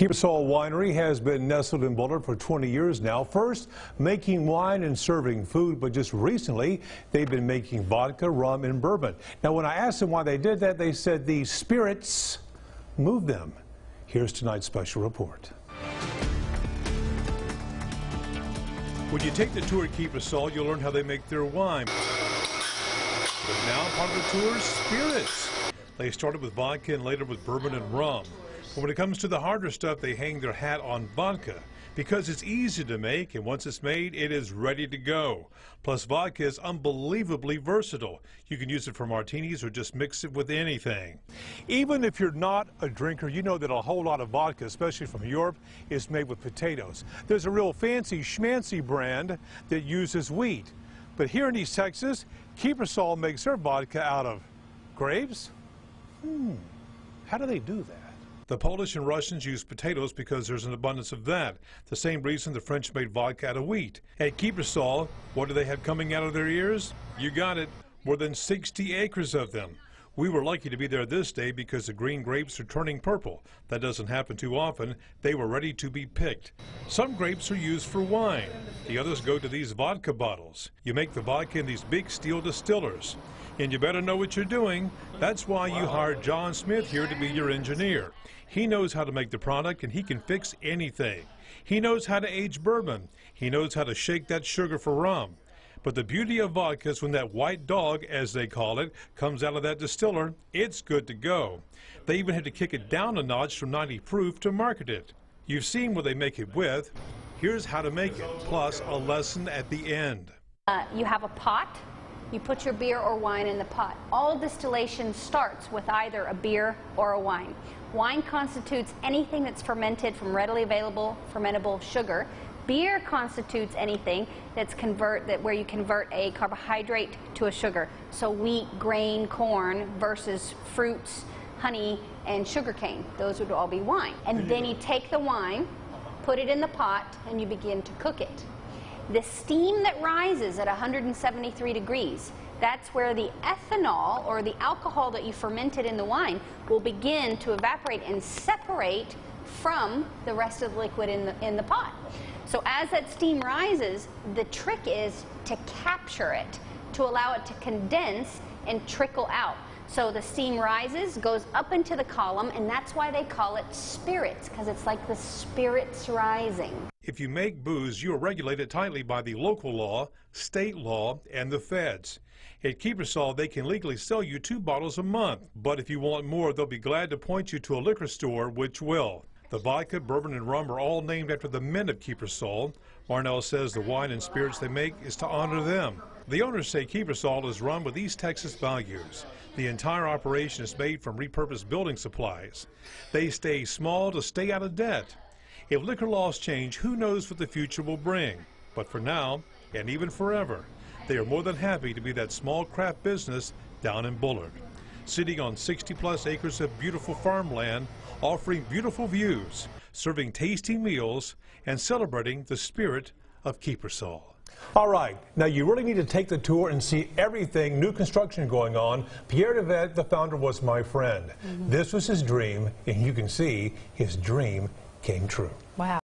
Kiepersol Winery has been nestled in Bullard for 20 years now. First, making wine and serving food, but just recently, they've been making vodka, rum, and bourbon. Now, when I asked them why they did that, they said these spirits moved them. Here's tonight's special report. When you take the tour at Kiepersol, you'll learn how they make their wine. But now, part of the tour is spirits. They started with vodka and later with bourbon and rum. But when it comes to the harder stuff, they hang their hat on vodka because it's easy to make, and once it's made, it is ready to go. Plus, vodka is unbelievably versatile. You can use it for martinis or just mix it with anything. Even if you're not a drinker, you know that a whole lot of vodka, especially from Europe, is made with potatoes. There's a real fancy schmancy brand that uses wheat. But here in East Texas, Kiepersol makes their vodka out of grapes. How do they do that? The Polish and Russians use potatoes because there's an abundance of that. The same reason the French made vodka out of wheat. At Kiepersol, what do they have coming out of their ears? You got it, more than 60 acres of them. We were lucky to be there this day because the green grapes are turning purple. That doesn't happen too often. They were ready to be picked. Some grapes are used for wine. The others go to these vodka bottles. You make the vodka in these big steel distillers. And you better know what you're doing. That's why you hired John Smith here to be your engineer. He knows how to make the product, and he can fix anything. He knows how to age bourbon. He knows how to shake that sugar for rum. But the beauty of vodka is when that white dog, as they call it, comes out of that distiller, it's good to go. They even had to kick it down a notch from 90 proof to market it. You've seen what they make it with. Here's how to make it, plus a lesson at the end. You have a pot. You put your beer or wine in the pot. All distillation starts with either a beer or a wine. Wine constitutes anything that's fermented from readily available fermentable sugar. Beer constitutes anything that's where you convert a carbohydrate to a sugar. So wheat, grain, corn versus fruits, honey, and sugarcane. Those would all be wine. And then you take the wine, put it in the pot, and you begin to cook it. The steam that rises at 173 degrees, that's where the ethanol or the alcohol that you fermented in the wine will begin to evaporate and separate from the rest of the liquid in the pot. So as that steam rises, the trick is to capture it, to allow it to condense and trickle out. So the steam rises, goes up into the column, and that's why they call it spirits, because it's like the spirits rising. If you make booze, you are regulated tightly by the local law, state law, and the feds. At Kiepersol, they can legally sell you 2 bottles a month, but if you want more, they'll be glad to point you to a liquor store, which will. The vodka, bourbon, and rum are all named after the men of Kiepersol. Arnell says the wine and spirits they make is to honor them. The owners say Kiepersol is run with East Texas values. The entire operation is made from repurposed building supplies. They stay small to stay out of debt. If liquor laws change, who knows what the future will bring. But for now, and even forever, they are more than happy to be that small craft business down in Bullard, sitting on 60-plus acres of beautiful farmland, offering beautiful views, serving tasty meals, and celebrating the spirit of Kiepersol. All right, now you really need to take the tour and see everything, new construction going on. Pierre DeVette, the founder, was my friend. This was his dream, and you can see his dream came true. Wow.